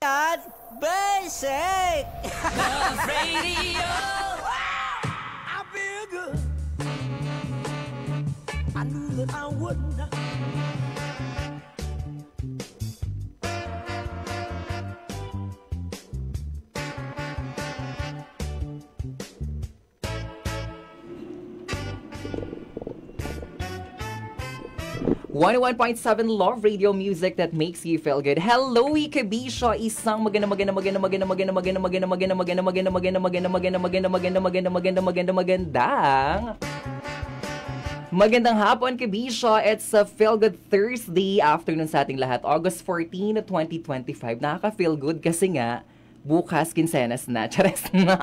God, basic. Love Radio. I feel good. I knew that I would not. One 101.7 Love Radio music that makes you feel good. Hello, Ikabisha! Isang magandang hapon, Kabisha. It's a Feel Good Thursday afternoon sa ating lahat. August 14, 2025. Nakaka-feel good kasi nga, bukas kinsenas na. Chares na.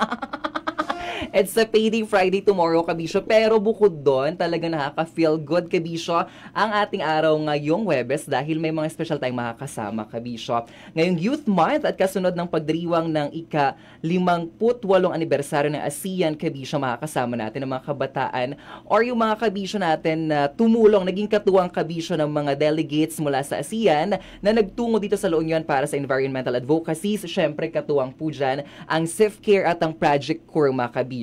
It's a payday Friday tomorrow, Kabisyo. Pero bukod doon, talagang nakaka-feel good, Kabisyo, ang ating araw ngayong Webes dahil may mga special tayong makakasama, Kabisyo. Ngayong Youth Month at kasunod ng pagdiriwang ng ika-58 anibersaryo ng ASEAN, Kabisyo, makakasama natin ang mga kabataan or yung mga Kabisyo natin na tumulong, naging katuwang Kabisyo ng mga delegates mula sa ASEAN na nagtungo dito sa La Union para sa environmental advocacies. Siyempre, katuwang po dyan ang SIFCare at ang Project Kurma, Kabisyo.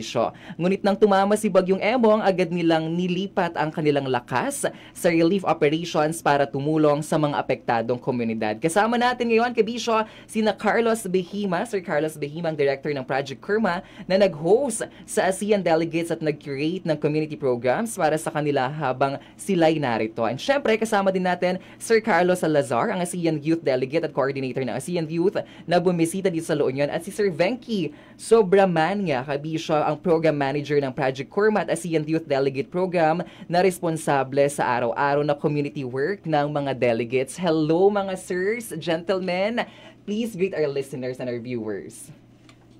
Ngunit nang tumama si Bagyong Emong, agad nilang nilipat ang kanilang lakas sa relief operations para tumulong sa mga apektadong komunidad. Kasama natin ngayon, Kabisyo, sina Carlos Behima, Sir Carlos Behima, ang director ng Project Kurma, na nag-host sa ASEAN delegates at nag-curate ng community programs para sa kanila habang sila'y narito. And syempre, kasama din natin Sir Carlos Salazar, ang ASEAN Youth Delegate at Coordinator ng ASEAN Youth na bumisita dito sa La Union, at si Sir Venky Sobramania, Kabisyo, ang Program Manager ng Project Kurma at ASEAN Youth Delegate Program na responsable sa araw-araw na community work ng mga delegates. Hello mga sirs, gentlemen. Please greet our listeners and our viewers.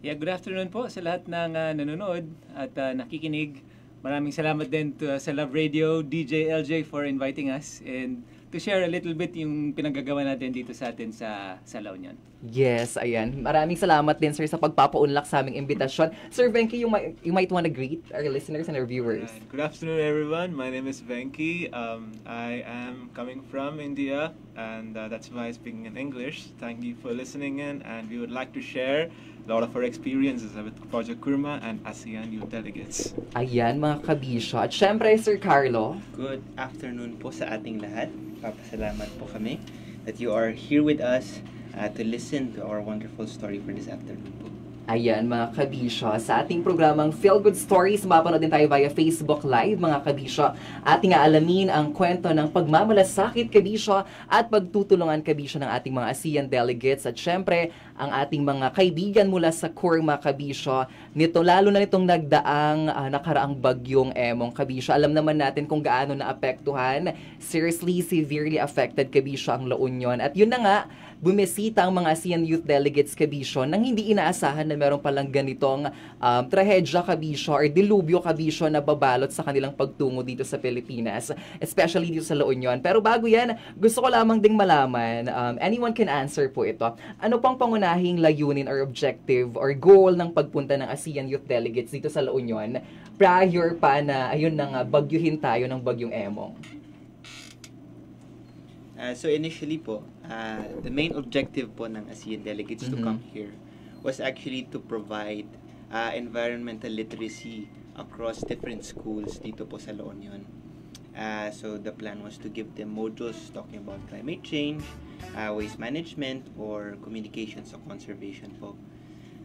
Yeah, good afternoon po sa lahat ng nanonood at nakikinig. Maraming salamat din sa Love Radio, DJ LJ for inviting us and to share a little bit yung pinagagawa natin dito sa atin sa La Union. Yes, ayan. Maraming salamat din, sir, sa pagpapaunlak sa aming imbitasyon. Sir Venky, you might want to greet our listeners and our viewers. Right. Good afternoon, everyone. My name is Venky. I am coming from India, and that's why I'm speaking in English. Thank you for listening in, and we would like to share a lot of our experiences with Project Kurma and ASEAN Youth Delegates. Ayan, mga Kabisyo. At syempre, Sir Carlo. Good afternoon po sa ating lahat. Papasalamat po kami that you are here with us to listen to our wonderful story for this afternoon po. Ayan, mga Kabisyo, sa ating programang Feel Good Stories, mapanood din tayo via Facebook Live, mga Kabisyo. Ating aalamin ang kwento ng pagmamalasakit, Kabisyo, at pagtutulungan, Kabisyo, ng ating mga ASEAN delegates. At syempre, ang ating mga kaibigan mula sa Kurma, Kabisyo, nito, lalo na nitong nagdaang nakaraang Bagyong Emong, Kabisyo. Alam naman natin kung gaano naapektuhan, seriously, severely affected, Kabisyo, ang La Union. At yun na nga, bumisita ang mga ASEAN Youth Delegates, Kabisyo, nang hindi inaasahan na meron palang ganitong trahedya, Kabisyo, or dilubyo, Kabisyo, na babalot sa kanilang pagtungo dito sa Pilipinas, especially dito sa La Union. Pero bago yan, gusto ko lamang ding malaman, anyone can answer po ito, ano pang pangunahing layunin or objective or goal ng pagpunta ng ASEAN Youth Delegates dito sa La Union prior pa na, ayun na nga, bagyuhin tayo ng Bagyong Emong? So initially po, the main objective po ng ASEAN delegates to come here was actually to provide environmental literacy across different schools dito po sa La Union. So the plan was to give them modules talking about climate change, waste management, or communications o conservation po.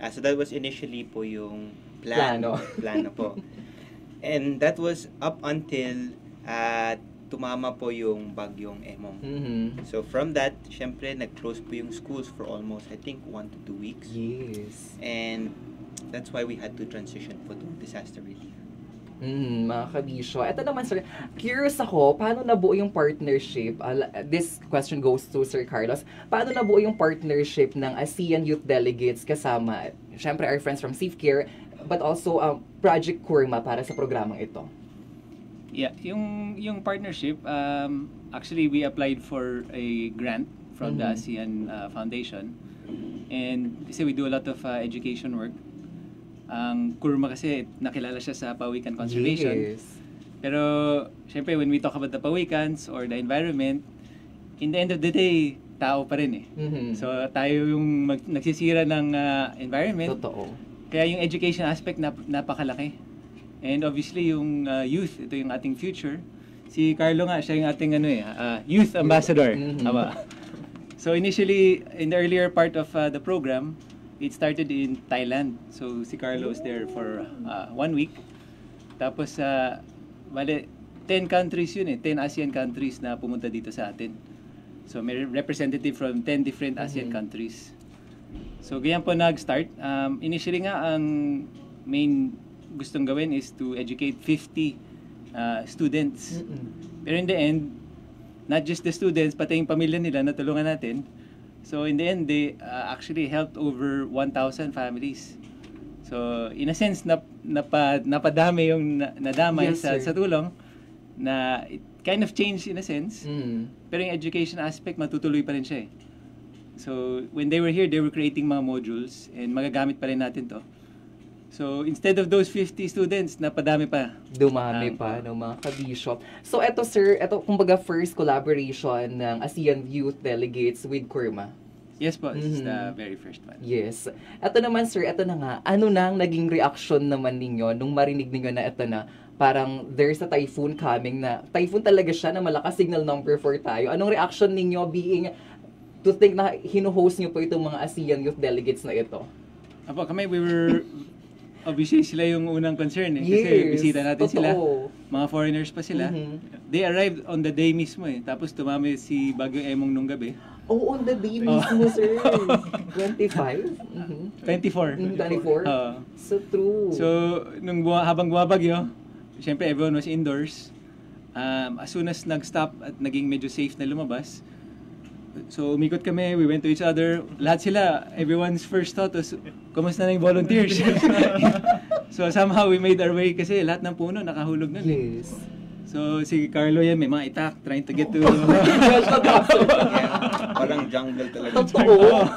So that was initially po yung plano po. And that was up until tumama po yung Bagyong Emong. So from that, syempre, nag-close po yung schools for almost, I think, 1 to 2 weeks. Yes. And that's why we had to transition po to disaster relief. Mga Kabisyo. Ito naman, sir, curious ako, paano nabuo yung partnership? This question goes to Sir Carlos. Paano nabuo yung partnership ng ASEAN Youth Delegates kasama, syempre, our friends from SIFCare, but also Project Kurma para sa programang ito? Yeah, yung partnership, actually we applied for a grant from the ASEAN Foundation. And kasi we do a lot of education work. Ang Kurma kasi nakilala siya sa pawikan conservation. Yes. Pero syempre when we talk about the pawikans or the environment, in the end of the day, tao pa rin eh. Mhm. So tayo yung nagsisira ng environment. Totoo. Kaya yung education aspect napakalaki. And obviously yung youth, ito yung ating future. Si Carlo nga, siya yung ating youth ambassador. Mhm. Tama. So initially, in the earlier part of the program, it started in Thailand. So si Carlo was there for 1 week. Tapos, bale, 10 countries yun 10 ASEAN countries na pumunta dito sa atin. So may representative from 10 different ASEAN countries. So ganyan po nag-start. Initially nga, ang main gustong gawin is to educate 50 students. Pero in the end, not just the students, pati yung pamilya nila natulungan natin. So in the end, they actually helped over 1,000 families. So in a sense, napadami yung nadamay Yes, sa sir. tulong na it kind of changed in a sense. Pero yung education aspect, matutuloy pa rin siya eh. So, when they were here, they were creating mga modules and magagamit pa rin natin to. So, instead of those 50 students, napadami pa. Dumami pa ng mga kabishop. So, eto sir, kumbaga first collaboration ng ASEAN Youth Delegates with Kurma. Yes po, this is the very first one. Yes. Eto naman sir, eto na nga, ano nang naging reaction naman ninyo nung marinig ninyo na eto na parang there's a typhoon coming na, typhoon talaga siya na malakas, signal number 4 tayo. Anong reaction ninyo being to think na hino-host nyo po itong mga ASEAN Youth Delegates na ito? Apo, kami, we were, obviously, sila yung unang concern eh. Kasi Yes, bisita natin totoo. sila. Mga foreigners pa sila. They arrived on the day mismo eh. Tapos tumami si Bagyo Emong nung gabi. Oh, on the day mismo, sir. 25? 24. 24? So true. So, habang bumabagyo, syempre everyone was indoors. As soon as nag-stop at naging medyo safe na lumabas, so umikot kami, we went to each other. Lahat sila, everyone's first thought was, kumusta na yung volunteers? So somehow we made our way kasi lahat ng puno nakahulog nun. Yes. So si Carlo yan, may mga itak trying to get to... Parang jungle talaga. Totoo.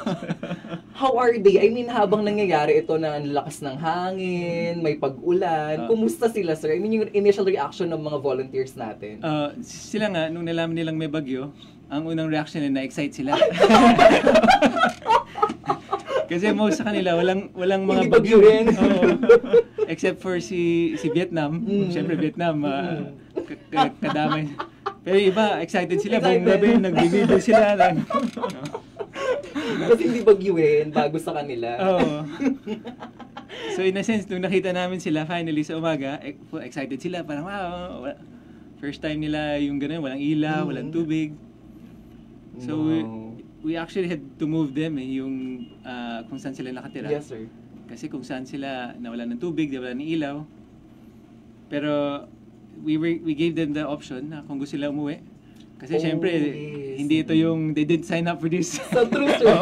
How are they? I mean, habang nangyayari ito na ang lakas ng hangin, may pag-ulan, kumusta sila, sir? I mean, yung initial reaction ng mga volunteers natin. Sila nga, nung nalaman nilang may bagyo, ang unang reaction nila, na-excite sila. Kasi most sa kanila, walang mga Hindi bagyo. bagyuhin. Oo. Except for si Vietnam. Siyempre Vietnam, kadamay. Pero iba, excited sila. Buong gabi, nagbibigay sila. Kasi hindi bagyuhin bago sa kanila. Oo. So in a sense, nung nakita namin sila finally sa umaga, excited sila. Parang wow, first time nila yung ganun, walang ilaw, walang tubig. So we actually had to move them yung kung saan sila nakatira. Yes, sir. Kasi kung saan sila nawalan ng tubig, nawalan ng ilaw. Pero we gave them the option na kung gusto sila umuwi. Kasi syempre, yes. hindi ito yung they didn't sign up for this. So true, sir.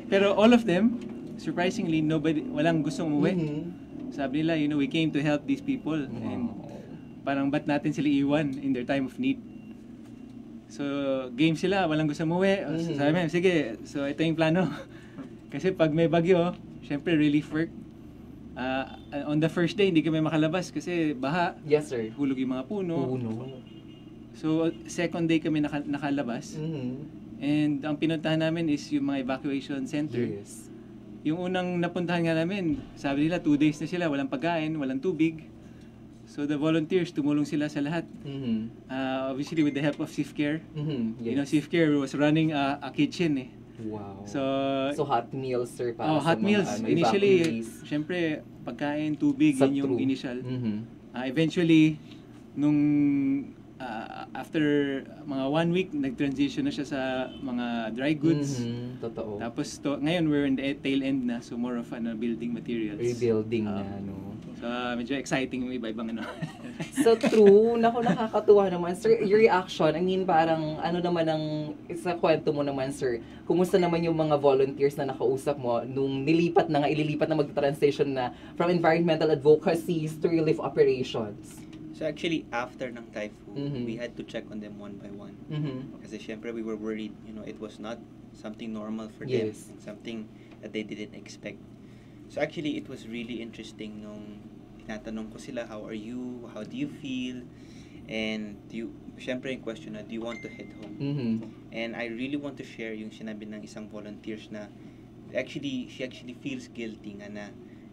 Pero all of them, surprisingly, walang gustong umuwi. Sabi nila, we came to help these people. And parang ba't natin sila iwan in their time of need? So, game sila, walang gusto umuwi. Sabi namin, sige, so ito yung plano. Kasi pag may bagyo, syempre relief work. On the first day, hindi kami makalabas kasi baha. Yes, sir. Hulog yung mga puno. So, second day kami nakalabas. And ang pinuntahan namin is yung mga evacuation center. Yes. Yung unang napuntahan nga namin, sabi nila 2 days na sila, walang pagkain, walang tubig. So the volunteers, tumulong sila sa lahat. Obviously with the help of Safe Care. Yes. Safe Care was running a kitchen eh. Wow. So hot meals, sir, para sa hot mga meals. Initially, evacuees. syempre, pagkain, tubig, Sa yun yung true. initial. Mhm. Eventually, nung after mga 1 week, nag-transition na siya sa mga dry goods. Totoo. Tapos ngayon we're in the tail end na, so more of building materials. Rebuilding na, no? So medyo exciting yung iba-ibang So true. Naku, nakakatuwa naman. Sir, your reaction, I mean, parang ano naman ang, sa kwento mo naman, sir, kumusta naman yung mga volunteers na nakausap mo nung ililipat na mag-transition na from environmental advocacies to relief operations? So actually, after ng typhoon, we had to check on them one by one. Kasi syempre, we were worried, it was not something normal for them. Yes. And something that they didn't expect. So actually, it was really interesting nung tinatanong ko sila, how are you? How do you feel? And syempre yung question na, do you want to head home? Mhm. And I really want to share yung sinabi ng isang volunteers na she actually feels guilty nga na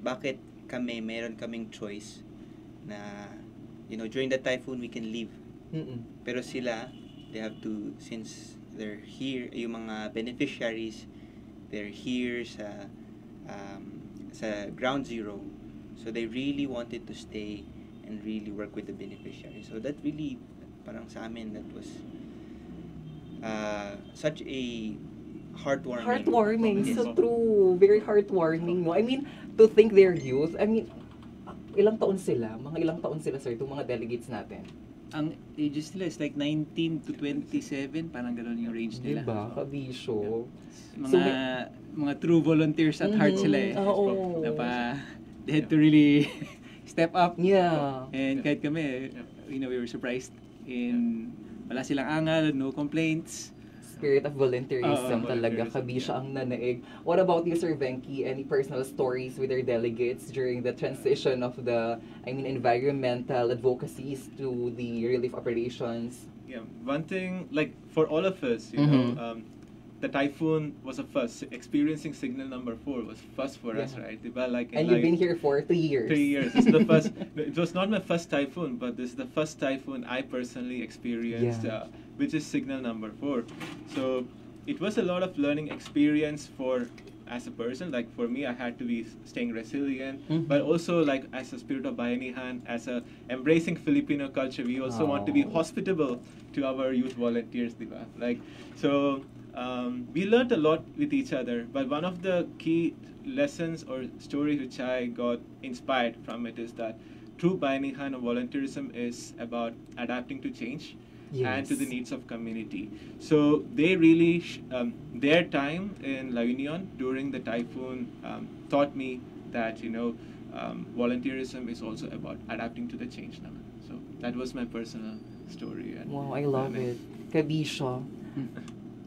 bakit meron kaming choice na, during the typhoon we can leave. Mm-mm. Pero sila, they have to, since they're here, yung mga beneficiaries, they're here sa ground zero. So they really wanted to stay and really work with the beneficiaries. So that really, parang sa amin, that was such a heartwarming. Heartwarming, Yes. so true. Very heartwarming, no? I mean, to think they're youth, I mean, ilang taon sila? Mga ilang taon sila, sir, itong mga delegates natin? Ang ages nila is like 19 to 27, parang gano'n yung range nila. Diba? Kabisyo. Mga true volunteers at heart sila eh. Oo. They had to really step up. Yeah. And kahit kami, we were surprised. Wala silang angal, no complaints. Spirit of volunteerism Oo, talaga. volunteerism, Kabisya ang nanaig. What about you, Sir Venky? Any personal stories with our delegates during the transition of environmental advocacies to the relief operations? Yeah, one thing, like for all of us, the typhoon was a first. Experiencing signal number 4 was first for us, right? Diba? And you've been here for 3 years. 3 years. This is the first. It was not my first typhoon, but this is the first typhoon I personally experienced, which is signal number 4. So it was a lot of learning experience as a person. Like for me, I had to be staying resilient, but also like as a spirit of bayanihan, as a embracing Filipino culture, we also want to be hospitable to our youth volunteers, diba? Like so. We learned a lot with each other, but one of the key lessons or stories which I got inspired from it is that true bayanihan or volunteerism is about adapting to change and to the needs of community. So they really, their time in La Union during the typhoon taught me that, volunteerism is also about adapting to the change naman. So that was my personal story. And wow, I love it. Kabisyo.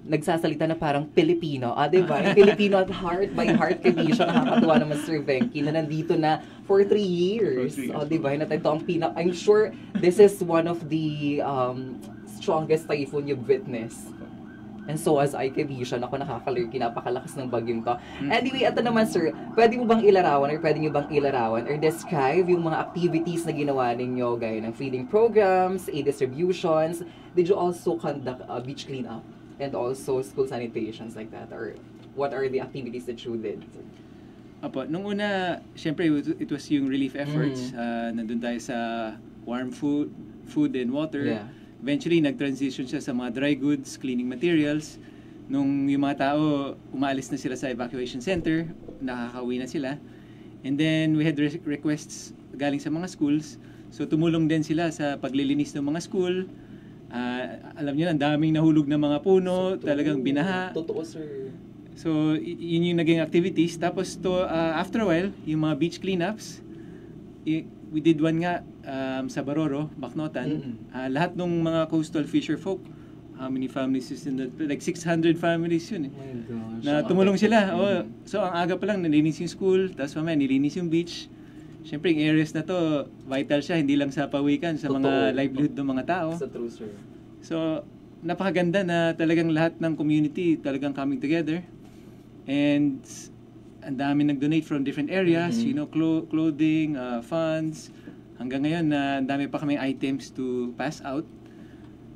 Nagsasalita na parang Pilipino. Diba? Filipino at heart, by heart, Kabisyo. Nakakatuwa naman, Sir Venky, na nandito na for 3 years. Diba? Ito ang I'm sure this is one of the strongest typhoon you've witnessed. And so as I, Kabisyo, ako nakakalurky, napakalakas ng bagyong to. Anyway, ito naman, sir, pwede mo bang ilarawan or describe yung mga activities na ginawa ninyo, gaya ng feeding programs, aid distributions? Did you also conduct beach cleanup? And also school sanitations like that? Or what are the activities that you did? Apo, nung una, syempre it was yung relief efforts. Nandun tayo sa warm food and water. Yeah. Eventually, nag-transition siya sa mga dry goods, cleaning materials. Nung yung mga tao, umaalis na sila sa evacuation center, nakakauwi na sila. And then, we had requests galing sa mga schools. So, tumulong din sila sa paglilinis ng mga school. Alam niyo, ang daming nahulog na mga puno, talagang binaha. Totoo, sir. So, yun yung naging activities. Tapos, after a while, yung mga beach cleanups, we did one nga sa Baroro, Bacnotan. Lahat ng mga coastal fisher folk, how many families is in that? Like 600 families yun eh. Oh my gosh. Na tumulong sila. So, ang aga pa lang, nilinis yung school, tapos mamaya nilinis yung beach. Siyempre, yung areas na to, vital siya, hindi lang sa pawikan, sa mga livelihood ng mga tao. Sa true, sir. So, napakaganda na talagang lahat ng community talagang coming together. And ang dami nag-donate from different areas, clothing, funds. Hanggang ngayon, ang dami pa kaming items to pass out.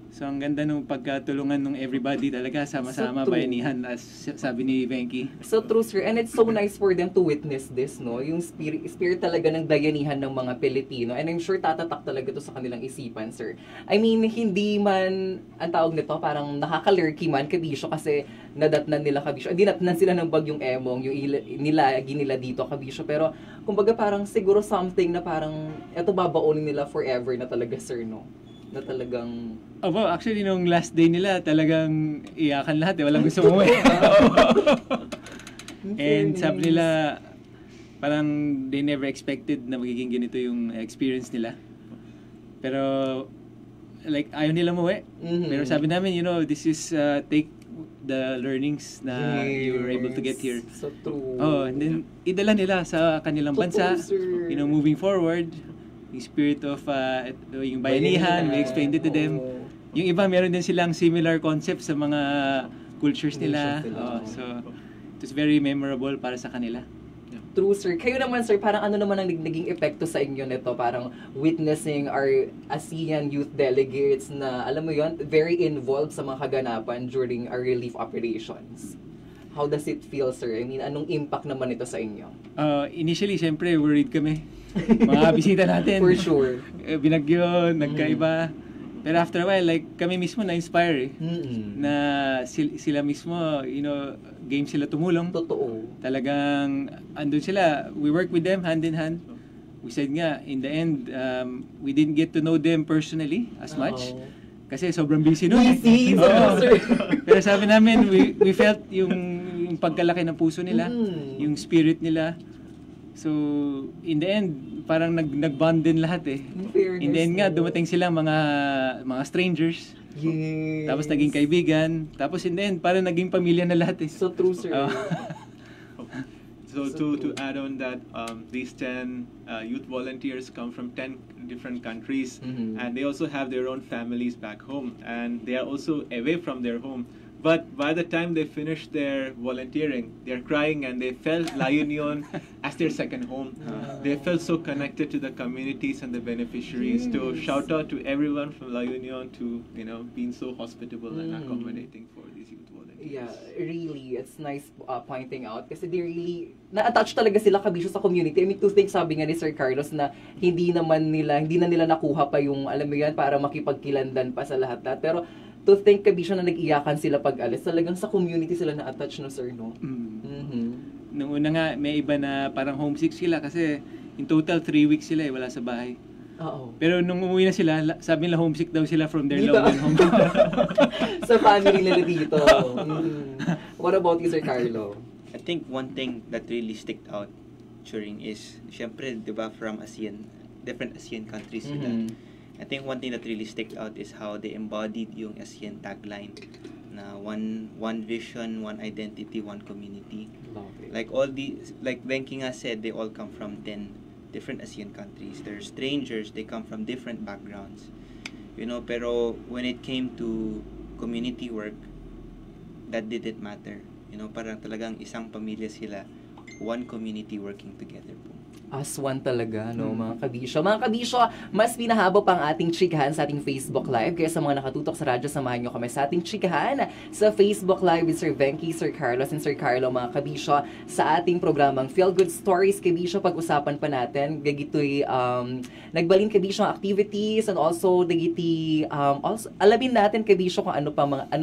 So, ang ganda nung pagkatulungan ng everybody talaga, sama-sama, So true. bayanihan, as sabi ni Venky. So true, sir. And it's so nice for them to witness this, no? Yung spirit talaga ng bayanihan ng mga Pilipino. And I'm sure tatatak talaga to sa kanilang isipan, sir. I mean, hindi man, ang tawag nito, parang nakakalurky man, Kabisyo, kasi nadatnan nila, Kabisyo. Hindi natnan sila ng bagyong Emong, yung nilagi nila dito, Kabisyo. Pero, kumbaga parang siguro something na parang, eto babaunin nila forever na talaga, sir, no? Na talagang... Actually, nung last day nila, talagang iyakan lahat eh. Walang gusto umuwi. And sabi nila, parang they never expected na magiging ganito yung experience nila. Pero, like, ayaw nila umuwi. Pero sabi namin, this is take the learnings na you were able to get here. So true. And then, idala nila sa kanilang bansa. Sir. Moving forward. yung spirit of yung bayanihan, we explained it to them. Yung iba, meron din silang similar concepts sa mga cultures nila. So, it was very memorable para sa kanila. True, sir. Kayo naman, sir, parang ano naman ang naging epekto sa inyo nito? Parang witnessing our ASEAN youth delegates na, alam mo yon, very involved sa mga kaganapan during our relief operations. How does it feel, sir? I mean, anong impact naman ito sa inyo? Initially, syempre, worried kami. Mga bisita natin. For sure. Binagyo, nagkaiba. Pero after a while, like, kami mismo na-inspire na sila mismo, game sila tumulong. Totoo. Talagang, andun sila, we work with them hand in hand. We said nga, in the end, we didn't get to know them personally as much. Kasi sobrang busy nun. Busy, sir. Pero sabi namin, we felt yung pagkalaki ng puso nila, yung spirit nila. So, in the end, parang nag-bond din lahat eh. In the end nga, dumating sila mga strangers. Yes. Tapos naging kaibigan. Tapos in the end, parang naging pamilya na lahat eh. So true, sir. So to add on that, these 10 youth volunteers come from 10 different countries, and they also have their own families back home, and they are also away from their home. But by the time they finished their volunteering, they're crying, and they felt La Union as their second home. They felt so connected to the communities and the beneficiaries. To shout out to everyone from La Union to being so hospitable and accommodating for these youth volunteers. Yeah, really, it's nice pointing out kasi they really na-attach talaga sila kabisyo sa community. I mean, to think, sabi nga ni Sir Carlos na hindi na nila nakuha pa yung, alam mo yan, para makipagkilandan pa sa lahat-lahat. Pero to think, kabisyo na nag-iyakan sila pag-alis, talagang sa community sila na-attach, no, sir, no? Nung una nga, may iba na parang homesick sila kasi in total 3 weeks sila wala sa bahay. Oo. Pero nung umuwi na sila, sabi nila homesick daw sila from their love and home. Sa family nila dito. What about you, Sir Carlo? I think one thing that really sticked out during is, syempre, di ba, from different ASEAN countries sila. I think one thing that really sticked out is how they embodied yung ASEAN tagline na one vision, one identity, one community. Like Venky nga said, they all come from 10 different ASEAN countries. They're strangers, they come from different backgrounds. Pero when it came to community work, that didn't matter. Parang talagang isang pamilya sila, one community working together po. As one talaga, no, mga kabisyo. Mga kabisyo, mas pinahaba pa ang ating chikahan sa ating Facebook Live. Kaya sa mga nakatutok sa radyo, samahan nyo kami sa ating chikahan sa Facebook Live with Sir Venky, Sir Carlos, and Sir Carlo, mga kabisyo, sa ating programang Feel Good Stories. Kabisyo, pag-usapan pa natin, gagito'y nagbalin kabisyo activities, and also also alamin natin kabisyo kung ano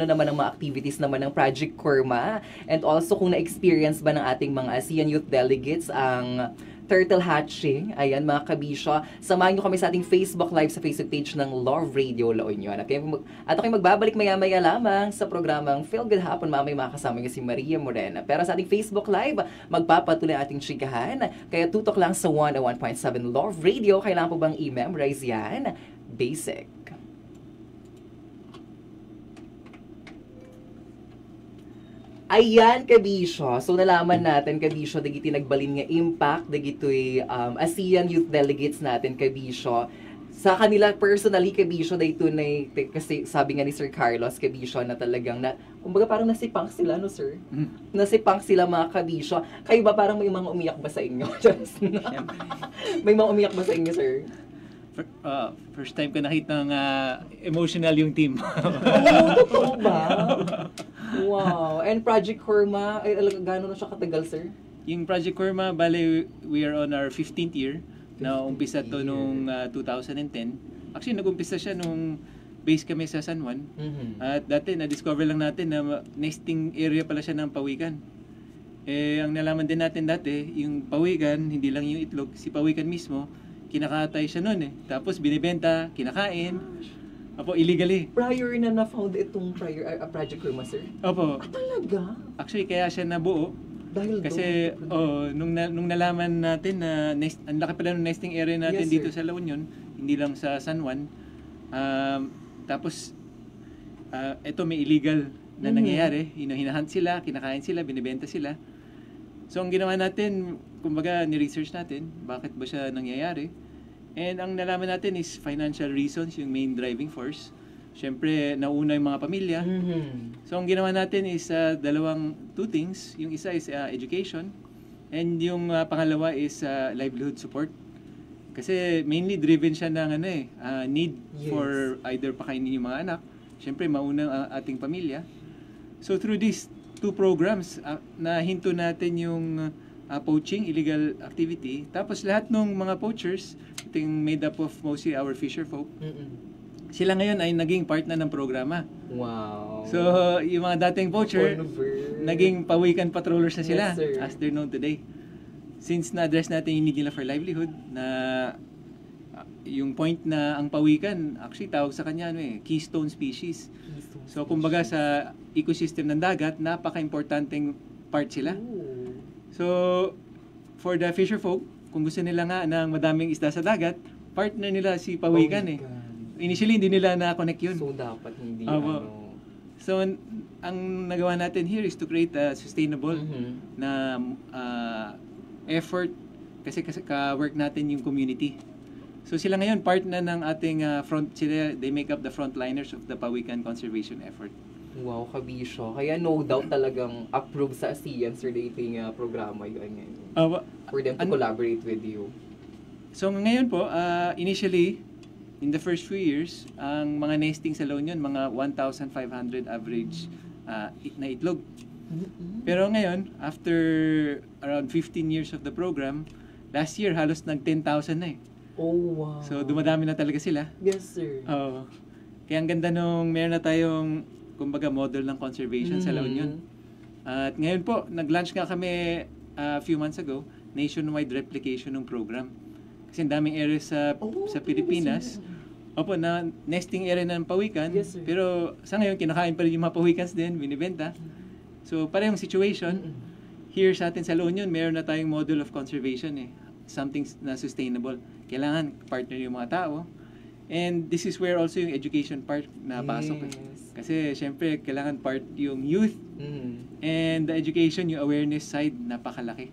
naman ang mga activities naman ng Project Kurma, and also kung na-experience ba ng ating mga ASEAN youth delegates ang turtle hatching. Ayan, mga kabisyo. Samahan nyo kami sa ating Facebook Live sa Facebook page ng Love Radio La Union. At ako'y magbabalik maya-maya lamang sa programang Feel Good Hapon. Mamay makakasama nyo si Maria Morena. Pero sa ating Facebook Live, magpapatuloy ating chikahan. Kaya tutok lang sa 101.7 Love Radio. Kailangan po bang i-memorize yan? Basic. Ayan, kabisyo. So, nalaman natin, kabisyo, dagiti nagbalin nga impact, dagito'y ASEAN youth delegates natin, kabisyo. Sa kanila, personally, kabisyo, dahito na, kasi sabi nga ni Sir Carlos, kabisyo, na talagang, kumbaga parang nasipang sila, no, sir? Nasipang sila, mga kabisyo. Kayo ba parang may mga umiyak ba sa inyo? May mga umiyak ba sa inyo, sir? First time ko nakita ng emotional yung team. Totoo ba? Wow. And Project Kurma, gano'n na siya katagal, sir? Yung Project Kurma, bale, we are on our 15th year. Na umpisa to nung 2010. Actually, nag-umpisa siya nung base kami sa San Juan. At dati, na-discover lang natin na nesting area pala siya ng pawikan. Ang nalaman din natin dati, yung pawikan, hindi lang yung itlog, si pawikan mismo, kinakatay siya nun Tapos binibenta, kinakain. Opo, illegally. Prior na na-found itong Project Kurma, sir? Opo. Talaga? Actually, kaya siya nabuo. Dahil kasi, nung nalaman natin na ang laki pala ng nesting area natin dito sa La Union, hindi lang sa San Juan. Tapos, ito may illegal na nangyayari. Hinahunt sila, kinakain sila, binibenta sila. So, ang ginawa natin, kumbaga, ni-research natin, bakit ba siya nangyayari? And ang nalaman natin is financial reasons, yung main driving force. Siyempre, nauna yung mga pamilya. So, ang ginawa natin is two things. Yung isa is education. And yung pangalawa is livelihood support. Kasi mainly driven siya ng need for either pakainin yung mga anak. Siyempre, mauna ang ating pamilya. So, through these two programs, nahinto natin yung poaching, illegal activity. Tapos lahat ng mga poachers, ito yung made up of mostly our fisher folk, sila ngayon ay naging part na ng programa. Wow. So, yung mga dating poacher, naging pawikan patrollers na sila, Yes, sir. as they're known today. Since na-address natin yung need nila for livelihood, na yung point na ang pawikan, actually tawag sa kanya keystone species. So, kumbaga sa ecosystem ng dagat, napaka-importanting part sila. So, for the fisher folk, kung gusto nila nga ng madaming isda sa dagat, partner nila si pawikan Initially, hindi nila na-connect yun. So, dapat hindi So, ang nagawa natin here is to create a sustainable na effort kasi ka-work natin yung community. So, sila ngayon, part na ng ating they make up the frontliners of the pawikan conservation effort. Wow, kabisyo. Kaya no doubt talagang approve sa ASEAN sir dating programa yun ngayon. For them to collaborate with you. So ngayon po, initially, in the first few years, ang mga nesting sa La Union, mga 1,500 average na itlog. Pero ngayon, after around 15 years of the program, last year halos nag 10,000 na Oh, wow. So dumadami na talaga sila. Yes, sir. Kaya ang ganda nung meron na tayong kumbaga model ng conservation sa La Union. At ngayon po, nag-launch nga kami a few months ago, nationwide replication ng program. Kasi ang daming areas sa Pilipinas. Opo, na nesting area ng pawikan. Yes, sir. Pero sa ngayon, kinakain pa rin yung mga pawikans din, binibenta. So, parehong situation. Here sa atin sa La Union, meron na tayong model of conservation Something na sustainable. Kailangan partner yung mga tao. And this is where also yung education part na pasok. Kasi syempre kailangan part yung youth and the education, yung awareness side, napakalaki.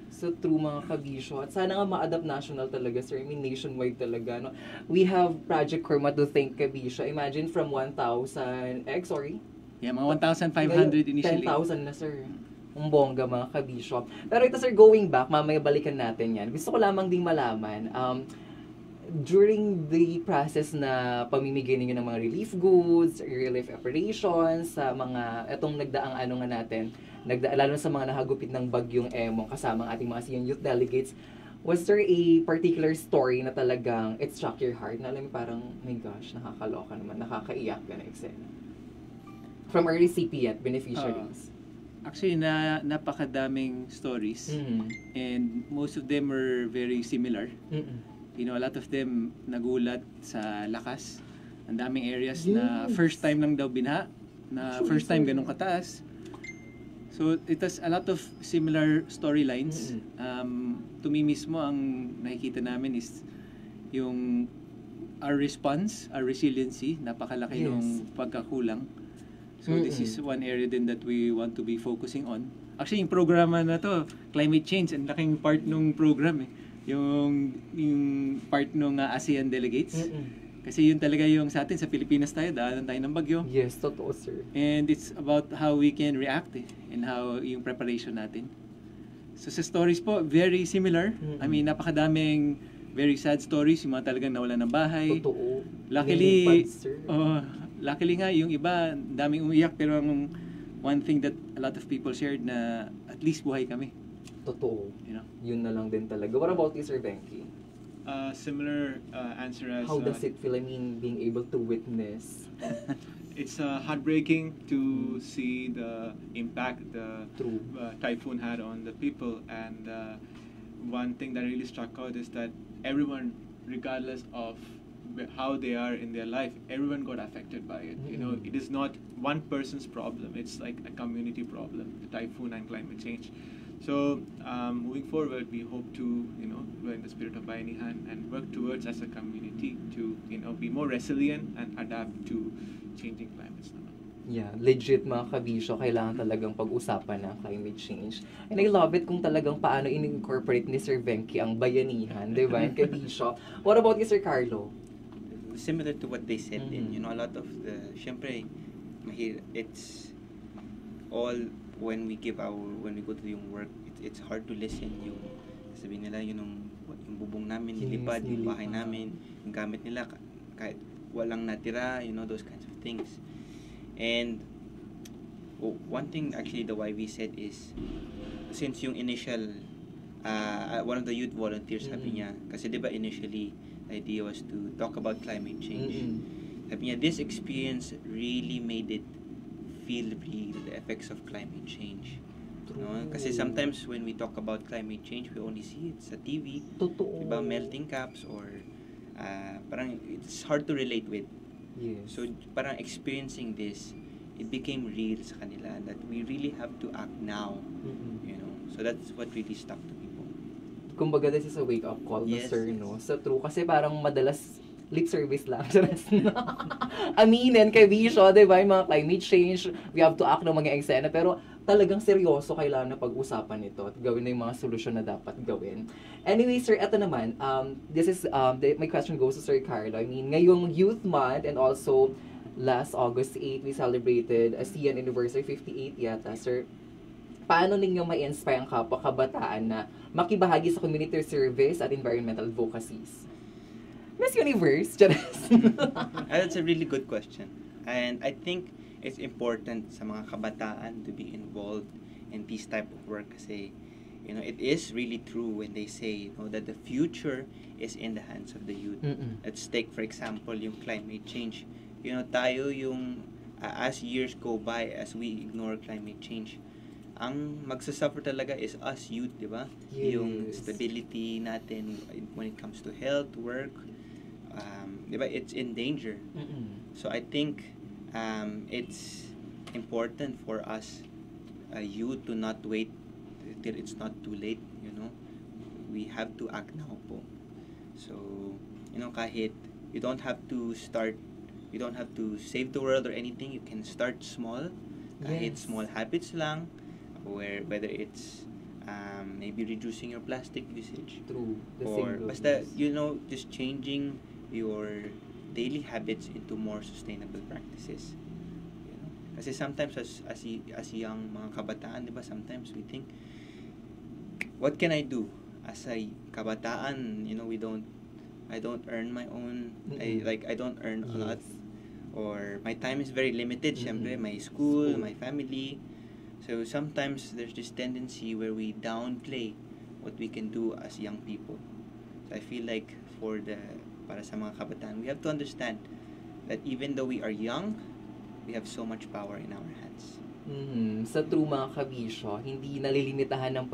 So true mga kabisyo. At sana nga ma-adapt national talaga sir. I mean nationwide talaga. No? We have Project Kurma to thank kabisyo. Imagine from 1,000 Yeah, mga 1,500 initially. 10,000 na sir. Ang bongga mga kabisyo. Pero ito sir, going back, mamaya balikan natin yan. Gusto ko lamang ding malaman, during the process na pamimigay ninyo ng mga relief goods, relief operations, sa mga, etong nagdaang lalo sa mga nahagupit ng bagyong Emong kasama ang ating mga ASEAN youth delegates, was there a particular story na talagang it struck your heart? Na alam mo parang, my gosh, nakakaloka naman, nakakaiyak ka na eksena. From early recipient beneficiaries. Actually, napakadaming stories. And most of them are very similar. You know, a lot of them nagulat sa lakas. Ang daming areas na first time lang daw binaha, na first time ganun kataas. So, it has a lot of similar storylines. To me mismo, ang nakikita namin is yung our response, our resiliency, napakalaki ng pagkakulang. So, this is one area din that we want to be focusing on. Actually, yung programa na to, climate change, ang laking part ng program yung part ng ASEAN delegates. Kasi yun talaga yung sa atin, sa Pilipinas tayo, daanan tayo ng bagyo. Yes, totoo sir. And it's about how we can react and how yung preparation natin. So sa stories po, very similar. I mean, napakadaming very sad stories, yung mga talagang nawalan ng bahay. Totoo. Luckily nga, yung iba, daming umiyak, pero ang one thing that a lot of people shared na at least buhay kami. Totoo. You know? Yun na lang din talaga. What about you, Sir Benki? Similar answer as... How does it feel, I mean, being able to witness? It's heartbreaking to see the impact the True. typhoon had on the people. And one thing that really struck out is that everyone, regardless of how they are in their life, everyone got affected by it. You know, it is not one person's problem. It's like a community problem, the typhoon and climate change. So moving forward, we hope to, go in the spirit of Bayanihan and work towards as a community to, be more resilient and adapt to changing climates. Yeah, legit mga kabisyo, kailangan talagang pag-usapan ng climate change. And I love it kung talagang paano in-incorporate ni Sir Venky ang bayanihan, di ba? Yung kabisyo. What about you, Sir Carlo? Similar to what they said din, you know, a lot of the, syempre, it's all when we go to yung work, it's hard to listen yung, sabihin nila, yung bubong namin, nilipad, yung bahay namin, yung gamit nila, kahit walang natira, you know, those kinds of things. And one thing actually the YV said is, since yung initial, one of the youth volunteers sabi niya, kasi diba initially, the idea was to talk about climate change. Sabi niya, this experience really made it feel real, the effects of climate change. No? Kasi sometimes when we talk about climate change, we only see it sa TV. Totoo. Diba, melting caps or parang it's hard to relate with. Yes. So parang experiencing this, it became real sa kanila that we really have to act now. You know, so that's what really stuck to people. Kumbaga, this is a wake-up call, Yes, sir, yes. no? Sa true, kasi parang madalas lip service lang. Aminin kay Bisho, di ba? Yung mga climate change, we have to act ng mga eksena. Pero talagang seryoso kailangan na pag-usapan ito at gawin na yung mga solusyon na dapat gawin. Anyway, sir, eto naman, this is, my question goes to Sir Carlo. I mean, ngayong Youth Month and also last August 8, we celebrated ASEAN Anniversary 58 yata, sir. Paano ninyo ma-inspire ang kapwa kabataan na makibahagi sa community service at environmental advocacies? Miss Universe, Charis. That's a really good question. And I think it's important sa mga kabataan to be involved in this type of work kasi, you know, it is really true when they say, you know, that the future is in the hands of the youth. Let's take, for example, yung climate change. You know, tayo yung, as years go by, as we ignore climate change, ang magsasuffer talaga is us youth, di ba? Yes. Yung stability natin when it comes to health, work, di ba? It's in danger. So I think it's important for us youth to not wait till it's not too late, you know. We have to act now po. So, you know, kahit you don't have to save the world or anything, you can start small. Kahit Yes. small habits lang, whether it's maybe reducing your plastic usage True. The or single basta, use. you know, just changing your daily habits into more sustainable practices. You know? Kasi sometimes as young mga kabataan, di ba, sometimes we think, what can I do as a kabataan? You know, I don't earn my own, I don't earn a lot, or my time is very limited. Syempre, my school, my family. So sometimes there's this tendency where we downplay what we can do as young people. So I feel like para sa mga kabataan, we have to understand that even though we are young, we have so much power in our hands. Sa true mga kabisyo, hindi nalilimitahan ng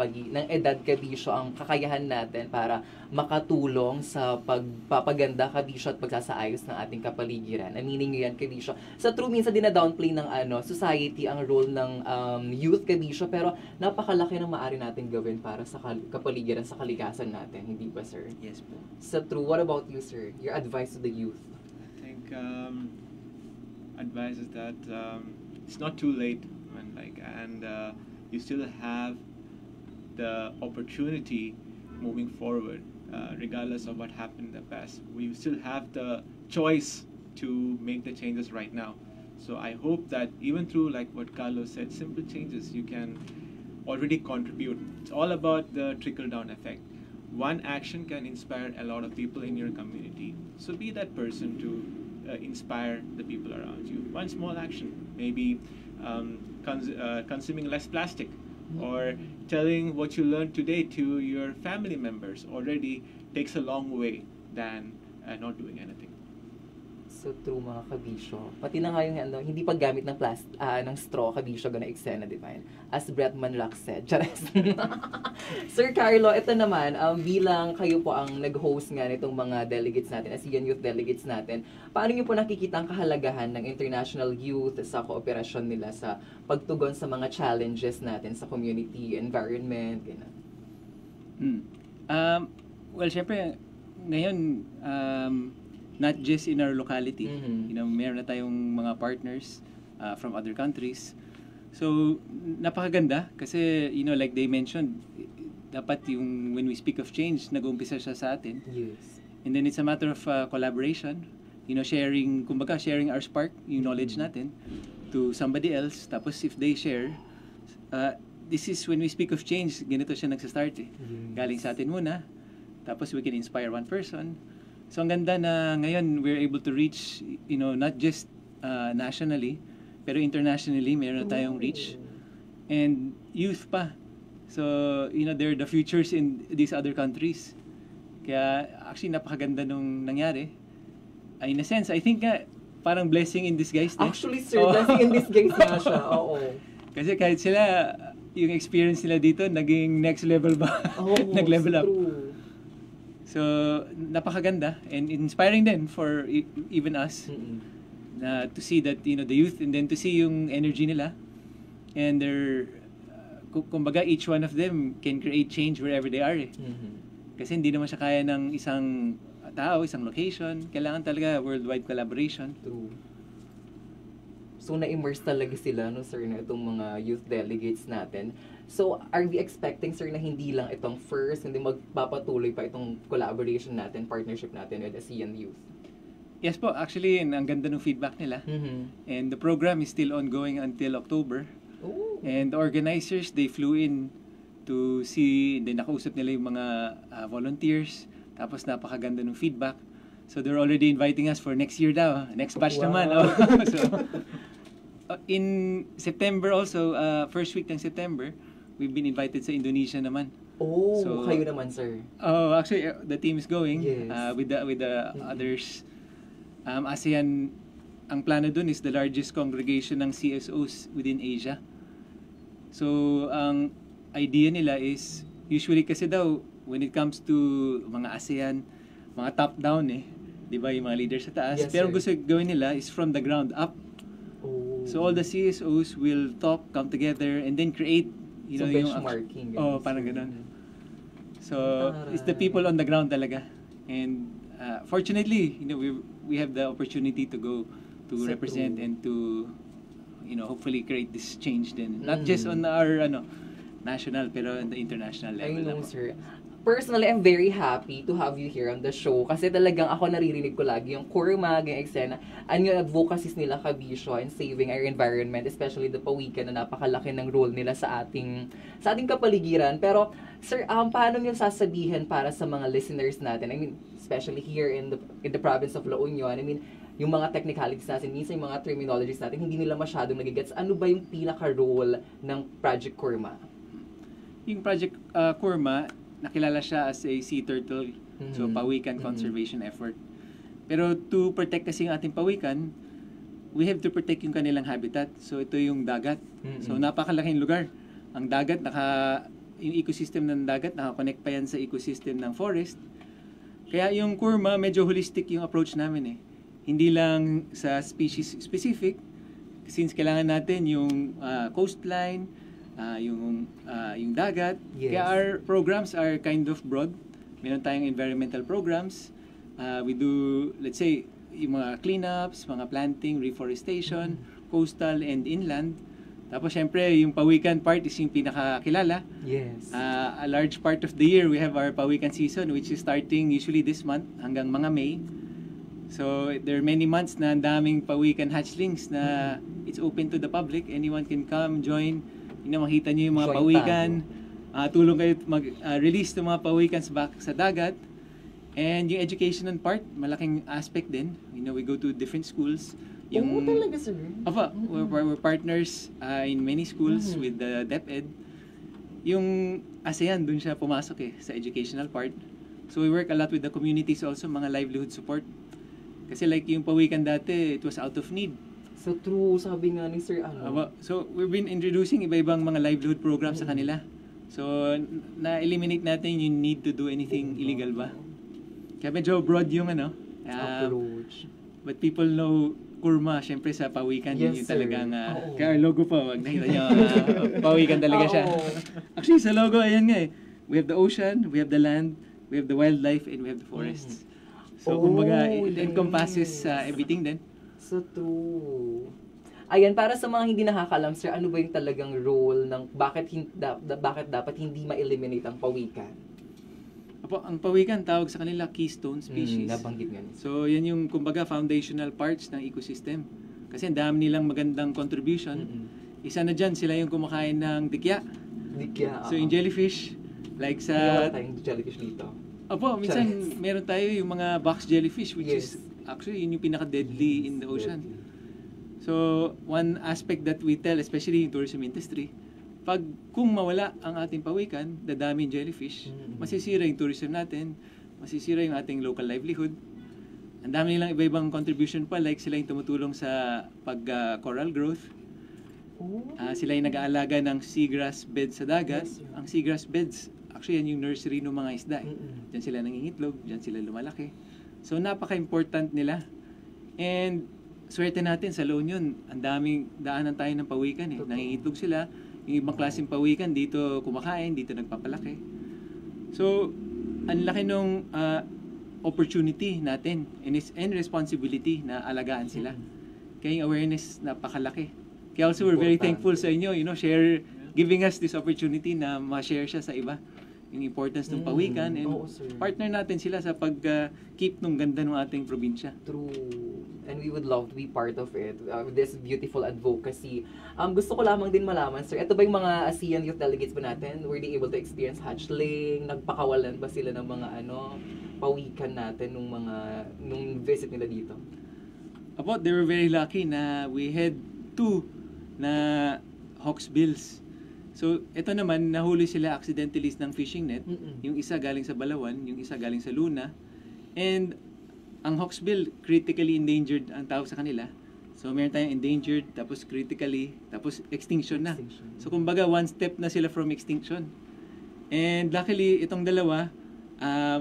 edad kabisyo ang kakayahan natin para makatulong sa pagpapaganda kabisyo at pagsasaayos ng ating kapaligiran. Aminin nyo yan kabisyo. Sa true, minsan dina-downplay ng society ang role ng youth kabisyo, pero napakalaki ng maaari natin gawin para sa kapaligiran, sa kalikasan natin. Hindi ba, sir? Yes po. Sa true, what about you, sir? Your advice to the youth? I think advice is that it's not too late, and you still have the opportunity moving forward, regardless of what happened in the past. We still have the choice to make the changes right now. So I hope that even through, like what Carlos said, simple changes, you can already contribute. It's all about the trickle-down effect. One action can inspire a lot of people in your community. So be that person to inspire the people around you. One small action, maybe consuming less plastic, or telling what you learned today to your family members already takes a long way than not doing anything. So true mga kabisyo. Pati na nga yung hindi paggamit ng ng straw kabisyo gana eksena, di ba? As Brett Manlack said. Chares. Sir Carlo, ito naman, bilang kayo po ang nag-host nga nitong mga delegates natin, ASEAN Youth Delegates natin, paano niyo po nakikita ang kahalagahan ng international youth sa kooperasyon nila sa pagtugon sa mga challenges natin sa community, environment, gano'n? Well, syempre, ngayon, not just in our locality. You know, meron na tayong mga partners from other countries. So, napakaganda kasi, like they mentioned, dapat yung when we speak of change, nag-uumpisa siya sa atin. Yes. And then it's a matter of collaboration, sharing, kumbaga, sharing our spark, yung knowledge natin, to somebody else. Tapos if they share, this is when we speak of change, ganito siya nagsastart eh. Galing sa atin muna, tapos we can inspire one person. So ang ganda na ngayon we're able to reach, not just nationally, pero internationally, meron na tayong reach. And youth pa. So, they're the futures in these other countries. Kaya, actually, napakaganda nung nangyari. In a sense, I think parang blessing in disguise din. Actually, sir, blessing in disguise nga siya. Oo. Kasi kahit sila, yung experience nila dito, naging next level ba? Nag-level up. True. So, napakaganda and inspiring din for even us. Na to see that, the youth, and then to see yung energy nila. And they're, kumbaga, each one of them can create change wherever they are eh. Kasi hindi naman siya kaya ng isang tao, isang location. Kailangan talaga worldwide collaboration. True. So, na-immerse talaga sila, no, sir, na itong mga youth delegates natin. So, are we expecting, sir, na hindi lang itong first, hindi magpapatuloy pa itong collaboration natin, partnership natin with ASEAN Youth? Yes po, actually, ang ganda ng feedback nila. And the program is still ongoing until October. Oh. And the organizers, they flew in to see, then nakausap nila yung mga volunteers. Tapos napakaganda ng feedback. So they're already inviting us for next year daw. Next batch naman. Oh. So, in September also, first week ng September, we've been invited sa Indonesia naman. Oh, so, kayo naman, sir. Oh, actually, the team is going Yes. with the others. ASEAN, ang plano dun is the largest congregation ng CSOs within Asia. So, ang idea nila is, usually kasi daw, when it comes to mga ASEAN, mga top-down eh, di ba, yung mga leaders sa taas. Yes, pero sir. gusto gawin nila is from the ground up. Oh. So, all the CSOs will talk, come together, and then create, So, yung benchmarking. oh, parang ganun. So, it's the people on the ground talaga. And fortunately, we have the opportunity to go to So represent true. and to hopefully create this change din. Not just on our national pero on the international I level. know, na po. sir. Personally, I'm very happy to have you here on the show kasi talagang ako naririnig ko lagi yung Kurma, yung eksena, ano yung advocacies nila Kabisyo in saving our environment, especially the pawikan na napakalaki ng role nila sa ating kapaligiran. Pero, sir, paano niyo sasabihin para sa mga listeners natin? I mean, especially here in the province of La Union, I mean, yung mga technicalities natin, minsan yung mga terminologies natin, hindi nila masyadong nagigets. Ano ba yung pinaka-role ng Project Kurma? Yung Project Kurma, nakilala siya as a sea turtle, so pawikan conservation effort. Pero to protect kasi yung ating pawikan, we have to protect yung kanilang habitat. So ito yung dagat. So napakalaking lugar. Ang dagat, yung ecosystem ng dagat, nakakonect pa yan sa ecosystem ng forest. Kaya yung Kurma, medyo holistic yung approach namin eh. Hindi lang sa species specific, since kailangan natin yung coastline, yung dagat. Yes. Kaya our programs are kind of broad. Meron tayong environmental programs. We do, let's say, yung mga cleanups, mga planting, reforestation, coastal and inland. Tapos syempre, yung pawikan part is yung pinakakilala. Yes. A large part of the year, we have our pawikan season, which is starting usually this month hanggang mga May. So there are many months na ang daming pawikan hatchlings na it's open to the public. Anyone can come, join. Makita niyo yung mga Join pawikan. Tulong kayo mag-release ng mga pawikan sa dagat. And yung education part, malaking aspect din. We go to different schools. Oo, talaga, sir. We're partners in many schools with the DepEd. Yung ASEAN, dun siya pumasok sa educational part. So we work a lot with the communities also, mga livelihood support. Kasi like yung pawikan dati, it was out of need. So true, sabi nga ni Sir So we've been introducing iba-ibang mga livelihood programs sa kanila. So na-eliminate natin yung need to do anything illegal ba. Kaya medyo broad yung approach. But people know Kurma, syempre sa pawikan Yes, yung sir. talagang Oo. kaya logo pa, wag nakita nyo, pawikan talaga siya. Oo. Actually sa logo, ayan nga eh. We have the ocean, we have the land, we have the wildlife, and we have the forests. So kumbaga, it encompasses everything din. So true. Ayan, para sa mga hindi nakakalam, sir, ano ba yung talagang role ng bakit dapat hindi ma-eliminate ang pawikan? Apo, ang pawikan tawag sa kanila keystone species. Nabanggit nga niyo. So, yan yung kumbaga foundational parts ng ecosystem. Kasi ang dami nilang magandang contribution. Isa na dyan, sila yung kumakain ng dikya. Dikya. So, yung jellyfish, like Wala sa... tayong jellyfish dito. Opo, minsan meron tayo yung mga box jellyfish, which is actually yun yung pinaka-deadly in the ocean. So, one aspect that we tell, especially in tourism industry, kung mawala ang ating pawikan, dadami yung jellyfish, masisira yung tourism natin, masisira yung ating local livelihood. Ang dami nilang iba-ibang contribution pa, like sila yung tumutulong sa coral growth. Sila yung nag-aalaga ng seagrass beds sa dagat. Ang seagrass beds, actually yan yung nursery ng mga isda. Diyan sila nangingitlog, diyan sila lumalaki. So, napaka-important nila. And, swerte natin sa La Union, ang daming daanan tayo ng pawikan eh. Nangingitlog sila. Yung ibang klaseng pawikan, dito kumakain, dito nagpapalaki. So, ang laki nung opportunity natin and responsibility na alagaan sila. Kaya yung awareness, napakalaki. Kaya also, we're very thankful sa inyo, giving us this opportunity na ma-share siya sa iba. Yung importance ng pawikan and partner natin sila sa pag-keep nung ganda ng ating probinsya. True. And we would love to be part of it, this beautiful advocacy. Gusto ko lamang din malaman, sir, ito ba yung mga ASEAN youth delegates ba natin? Were they able to experience hatchling? Nagpakawalan ba sila ng mga pawikan natin nung visit nila dito? They were very lucky na we had 2 na hawksbills. So, ito naman, nahuli sila accidentally ng fishing net. Yung isa galing sa Balawan, yung isa galing sa Luna. And ang hawksbill, critically endangered ang tawag sa kanila. So, meron tayong endangered, tapos critically, tapos extinction na. So, kumbaga, one step na sila from extinction. And luckily, itong dalawa,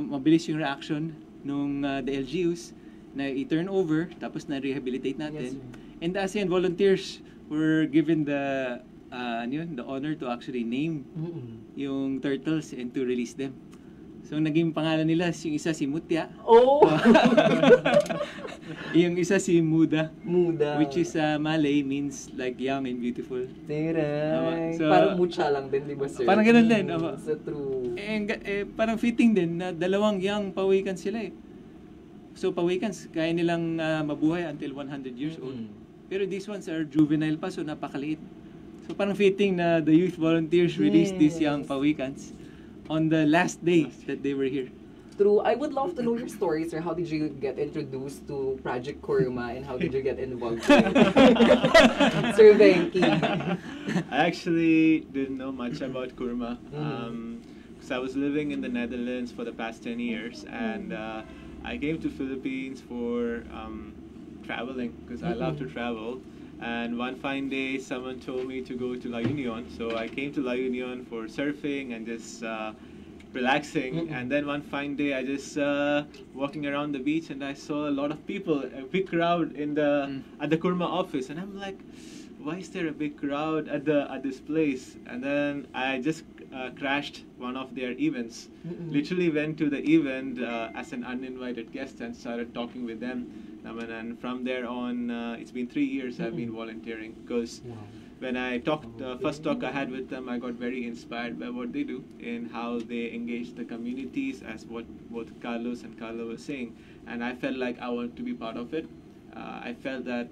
mabilis yung reaction nung the LGUs na i-turn over, tapos na-rehabilitate natin. And the ASEAN volunteers were given the honor to actually name yung turtles and to release them. So, naging pangalan nila, yung isa si Mutya. Yung isa si Muda. Which is Malay, means like young and beautiful. So, parang mutya lang din, di ba, sir? Parang ganun din. So, true. Parang fitting din na dalawang young pawikan sila eh. So, pawikans, kaya nilang mabuhay until 100 years old. Pero these ones are juvenile pa, so napakaliit. So parang fitting na the youth volunteers released these young pawikans on the last day that they were here. True. I would love to know your story, sir. How did you get introduced to Project Kurma and how did you get involved with it? Sir Venky. I actually didn't know much about Kurma because I was living in the Netherlands for the past 10 years and I came to Philippines for traveling because I love to travel. And one fine day, someone told me to go to La Union. So I came to La Union for surfing and just relaxing. And then one fine day, I just walking around the beach and I saw a lot of people, a big crowd in at the Kurma office. And I'm like, why is there a big crowd at this place? And then I just crashed one of their events. Literally went to the event as an uninvited guest and started talking with them. And from there on, it's been 3 years I've been volunteering because when I talked, first talk I had with them, I got very inspired by what they do and how they engage the communities, as what both Carlos and Carla were saying. And I felt like I want to be part of it. I felt that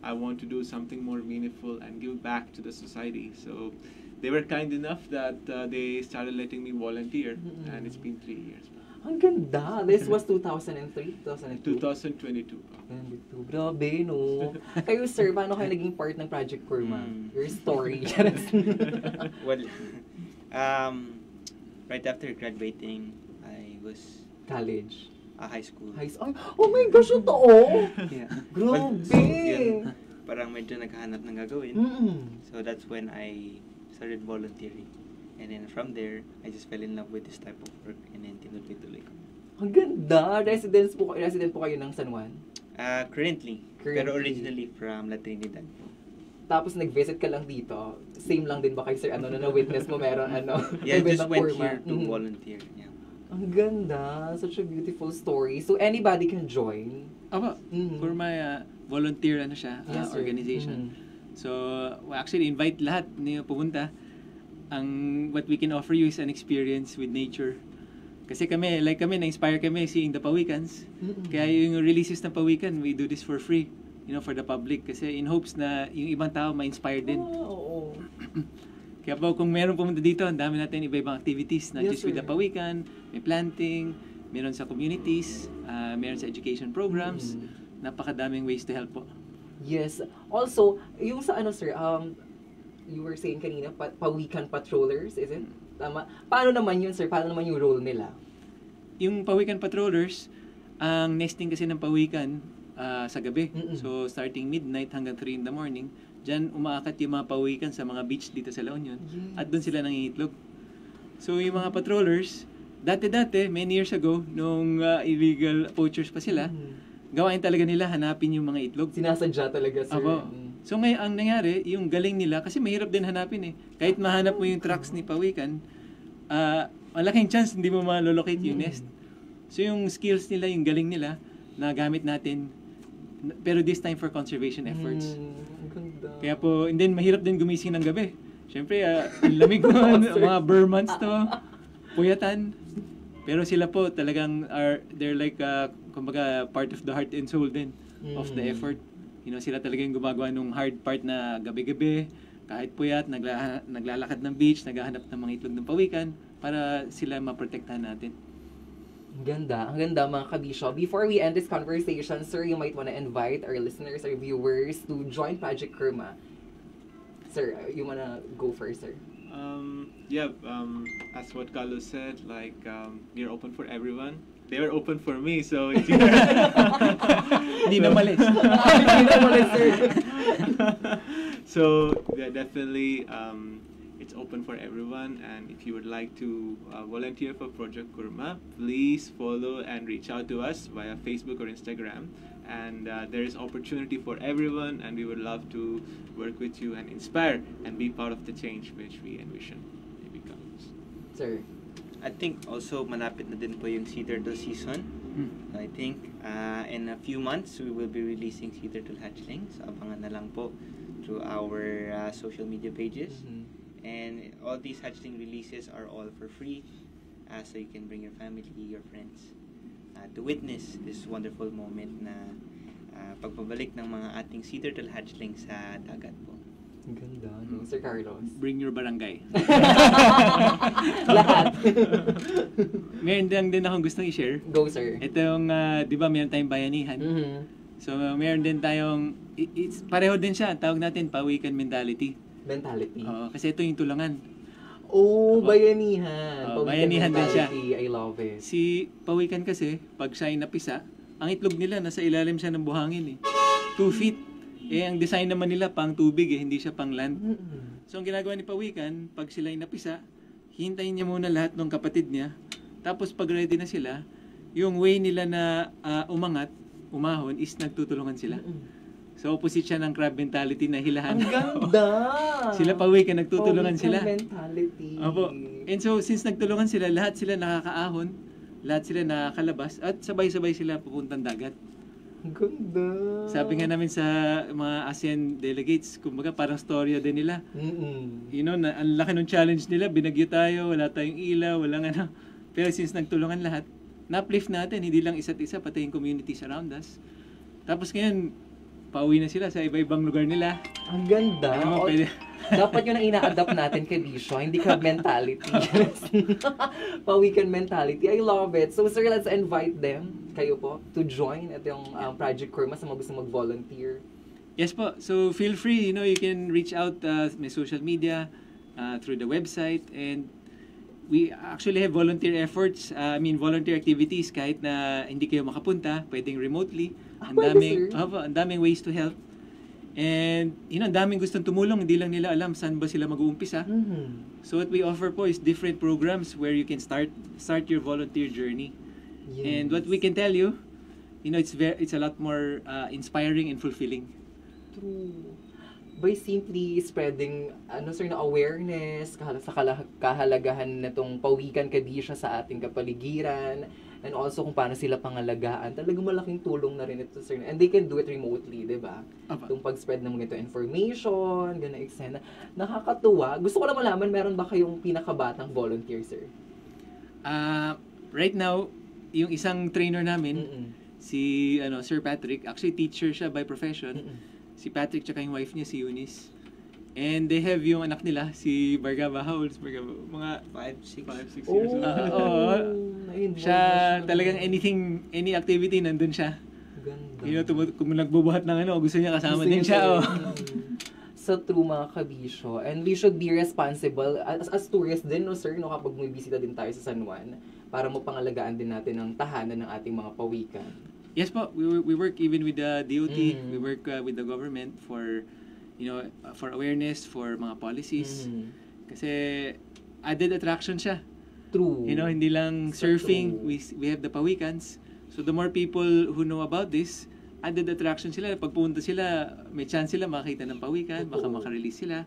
I want to do something more meaningful and give back to the society. So they were kind enough that they started letting me volunteer, and it's been 3 years. Ang ganda. This was 2003, 2002? 2022. 2022. Grabe, no? Kayo, sir, paano kayo naging part ng Project Kurma? Your story. Well, right after graduating, I was College. high school. Oh my gosh, totoo? Yeah. Grabe! So, yun, parang medyo naghahanap ng gagawin. So that's when I started volunteering. And then from there, I just fell in love with this type of work and then tinuloy-tuloy ko. Ang ganda! Resident po kayo ng San Juan? Currently, pero originally from La Trinidad. Tapos nag-visit ka lang dito. Same lang din ba kay sir? Na-witness mo meron Yeah, I just went Kurma? here to volunteer. Yeah. Ang ganda. Such a beautiful story. So, anybody can join. Aba, Mhm. Kurma volunteer siya, Yes, sir. organization. Mhm. So, we actually invite lahat niyo pumunta. What we can offer you is an experience with nature. Kasi kami, na-inspire kami seeing the Pawikans. Mm-mm. Kaya yung releases ng Pawikan, we do this for free, for the public. Kasi in hopes na yung ibang tao ma-inspire din. Oo. Kaya po, kung meron pumunta dito, ang dami natin iba-ibang activities, not Yes, just with sir. the Pawikan, may planting, meron sa communities, meron sa education programs, napakadaming ways to help po. Yes. Also, yung sa sir, you were saying kanina, Pawikan patrollers, is it? Tama. Paano naman yun, sir? Paano naman yung role nila? Yung Pawikan Patrollers, ang nesting kasi ng Pawikan sa gabi. Mm-mm. So, starting midnight hanggang 3 in the morning, dyan umaakat yung mga Pawikan sa mga beach dito sa La Union. Yes. At doon sila nangingitlog. So, yung mga patrollers, dati, many years ago, nung illegal poachers pa sila, gawain talaga nila hanapin yung mga itlog. Sinasadya talaga, sir. Apo. So ngayon, ang nangyari, yung galing nila, kasi mahirap din hanapin eh. Kahit mahanap mo yung tracks ni Pawikan, malaking chance hindi mo malolocate yung nest. So yung skills nila, yung galing nila, na gamit natin, pero this time for conservation efforts. Ang ganda. Kaya po, and then mahirap din gumising ng gabi. Siyempre, ang lamig mo, mga bare months to, puyatan. Pero sila po talagang they're like, kumbaga, part of the heart and soul din of the effort. Sila talaga yung gumagawa nung hard part na gabi-gabi, kahit puyat, naglalakad ng beach, naghahanap ng mga itlog ng Pawikan para sila maprotektahan natin. Ang ganda mga kabisyo. Before we end this conversation, sir, you might want to invite our listeners or viewers to join Project Kurma. Sir, you wanna go first, sir? As what Carlos said, we're open for everyone. They were open for me, so Hindi na malis. So yeah, definitely, it's open for everyone. And if you would like to volunteer for Project Kurma, please follow and reach out to us via Facebook or Instagram. And there is opportunity for everyone, and we would love to work with you and inspire and be part of the change which we envision it becomes. Sir. I think also malapit na din po yung Sea Turtle season. I think in a few months we will be releasing Sea Turtle hatchlings. Abangan na lang po through our social media pages. And all these hatchling releases are all for free, so you can bring your family, your friends to witness this wonderful moment na pagbabalik ng mga ating Sea Turtle hatchlings sa dagat po. Ang ganda, no? Sir Carlos. Bring your barangay. Lahat. Meron lang din akong gustong i-share. Go, sir. Ito yung, di ba, meron tayong bayanihan. So, meron din tayong, pareho din siya. Tawag natin, Pawikan mentality. Mentality. Kasi ito yung tulangan. Oh, Opo. bayanihan. Bayanihan din siya. I love it. Si Pawikan kasi, pag siya ay napisa, ang itlog nila, nasa ilalim siya ng buhangin 2 feet. Ang design naman nila pang tubig hindi siya pang land. So, ang ginagawa ni Pawikan, pag sila ay napisa, hintayin niya muna lahat ng kapatid niya. Tapos, pag ready na sila, yung way nila na umahon, is nagtutulungan sila. So, opposite siya ng crab mentality na hilahan. Ang ganda! Sila Pawikan, nagtutulungan sila. Mentality. Opo. And so, since nagtulungan sila, lahat sila nakakaahon, lahat sila nakakalabas, at sabay-sabay sila pupuntang dagat. Ang ganda. Sabi nga namin sa mga ASEAN delegates, kumbaga parang storya din nila. Na ang laki ng challenge nila, binagyo tayo, wala tayong ilaw, walang ano. Pero since nagtulungan lahat, na-uplift natin, hindi lang isa't isa, pati yung communities around us. Tapos ngayon, pauwi na sila sa iba-ibang lugar nila. Ang ganda. Ano mo, pwede? Dapat yun ang ina-adapt natin kay Bisho, hindi crab mentality. Pawikan mentality. I love it. So, sir, let's invite them, kayo po, to join at yung Project Kurma sa mga gusto mag-volunteer. Yes po. So, feel free. You can reach out may social media, through the website, and we actually have volunteer efforts, volunteer activities kahit na hindi kayo makapunta, pwedeng remotely. Ang daming ways to help. And, ang daming gustong tumulong, hindi lang nila alam saan ba sila mag-uumpisa. So, what we offer po is different programs where you can start your volunteer journey. Yes. And what we can tell you, it's a lot more inspiring and fulfilling. True. by simply spreading na awareness sa kahalagahan nitong pawikan kabisya sa ating kapaligiran, and also kung paano sila pangalagaan. Talagang malaking tulong na rin ito, sir. And they can do it remotely, di ba? Itong pag-spread ng ganito information, ganang eksena. Nakakatuwa. Gusto ko lang malaman, meron ba kayong pinakabatang volunteer, sir? Right now, yung isang trainer namin, si Sir Patrick, actually teacher siya by profession. Si Patrick tsaka yung wife niya, si Eunice. And they have yung anak nila, si Bargaba. How old is Bargaba? Mga 5, 6 years old. Siya talagang any activity, nandun siya. Ganda. Kung nagbubuhat ng gusto niya kasama din siya. Sa true mga kabisyo. And we should be responsible as tourists din, no, sir, no, kapag may bisita din tayo sa San Juan, para mapangalagaan din natin ang tahanan ng ating mga pawikan. Yes po, we work even with the DOT, we work with the government for for awareness, for mga policies. Kasi added attraction siya. True. Hindi lang surfing, we have the pawikans. So the more people who know about this, added attraction sila. Pag pumunta sila, may chance sila makakita ng pawikan, baka makarelease sila.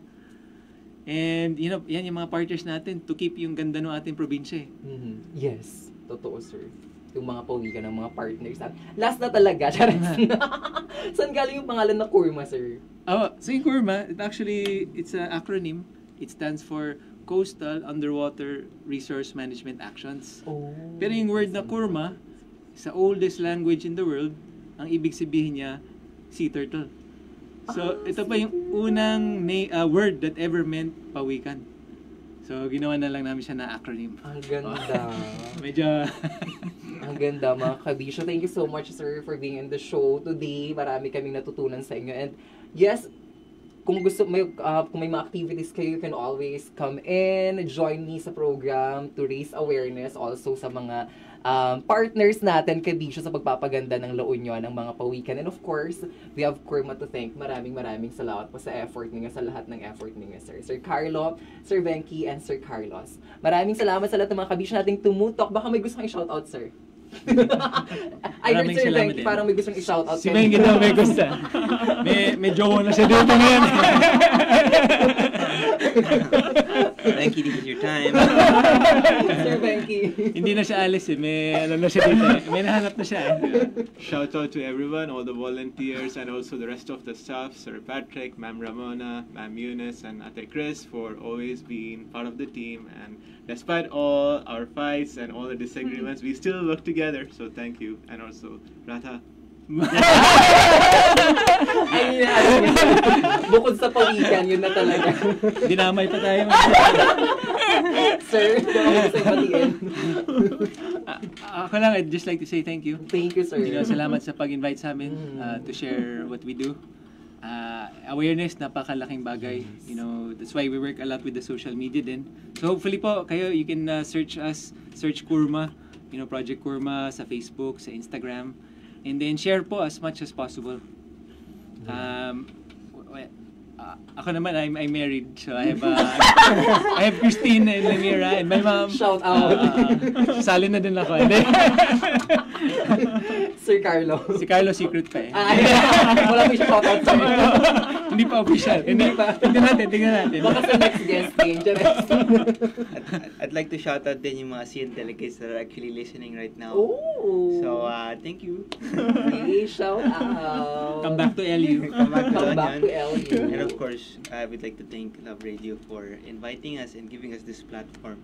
And yan yung mga partners natin to keep yung ganda ng ating probinsya. Yes, totoo, sir. Yung mga pawikan ng mga partners natin. Last na talaga, saan galing yung pangalan na Kurma, sir? So yung Kurma, it's an acronym. It stands for Coastal Underwater Resource Management Actions. Pero yung word na Kurma, sa oldest language in the world, ang ibig sabihin niya, sea turtle. So, ito pa yung unang word that ever meant pawikan. So, ginawa na lang namin siya na acronym. Ang ganda. Medyo... Ang ganda, mga kabisyo. Thank you so much, sir, for being in the show today. Marami kaming natutunan sa inyo. And yes, kung may mga activities kayo, you can always come in, join me sa program to raise awareness also sa mga partners natin, kabisyo, sa pagpapaganda ng La Union, ng mga pawikan. And of course, we have Kurma to thank. Maraming salamat po sa effort ninyo, sa lahat ng effort ninyo, sir. Sir Carlo, Sir Venky, and Sir Carlos. Maraming salamat sa lahat ng mga kabisyo nating tumutok. Baka may gusto kang i-shoutout, sir. I heard Sir Venky, parang may gustong i-shoutout. Si Venky daw may gusto. May jowa na siya dito ngayon. Venky, this is your time. Sir Venky. Hindi na siya alis May na siya dito. May nahanap na siya. Shout out to everyone, all the volunteers, and also the rest of the staff, Sir Patrick, Ma'am Ramona, Ma'am Eunice, and Ate Chris for always being part of the team. And despite all our fights and all the disagreements, we still work together. So thank you. And also, Ratha. Bukod sa pawikan, yun na talaga. Dinamay pa tayo. Sir, gusto ko patiin. Ako lang, I'd just like to say thank you. Thank you, sir. Salamat sa pag-invite sa amin to share what we do. Awareness, napakalaking bagay. That's why we work a lot with the social media din. So hopefully po, kayo, you can search Kurma, Project Kurma sa Facebook, sa Instagram. And then share po as much as possible. Ako naman, I'm married, so I have Christine and Lemira and my mom. Shout out. Sali na din ako. Sir Carlo. Si Carlo secret pa Wala mo siya shout out sa Hindi pa official. Hindi pa. Tingnan natin. Baka sa next guest game. I'd like to shout out din yung mga ASEAN delegates that are actually listening right now. So, thank you. Hey, shout out. Come back to LU. Come back to LU. And of course, I would like to thank Love Radio for inviting us and giving us this platform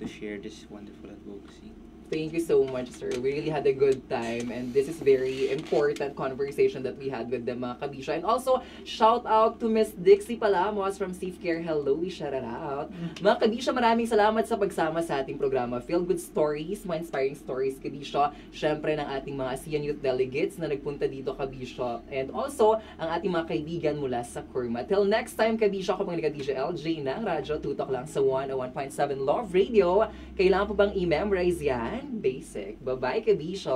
to share this wonderful advocacy. Thank you so much, sir. We really had a good time, and this is very important conversation that we had with the mga kabisyo. And also, shout out to Miss Dixie Palamos from Safe Care. Hello, we shout it out. Mga kabisyo, maraming salamat sa pagsama sa ating programa. Feel Good Stories, mga inspiring stories, kabisyo. Syempre, ng ating mga ASEAN Youth Delegates na nagpunta dito, kabisyo. And also, ang ating mga kaibigan mula sa Kurma. Till next time, kabisyo, ako mga DJ LJ ng Radyo Tutok lang sa 101.7 Love Radio. Kailangan po bang i-memorize yan? Basic. Bye-bye, kabisyo!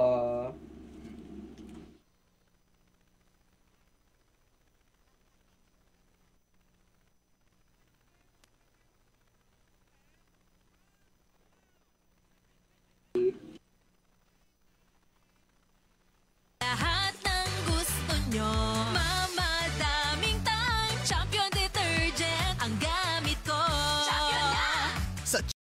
Lahat ng gusto nyo, mamadaming time champion. sa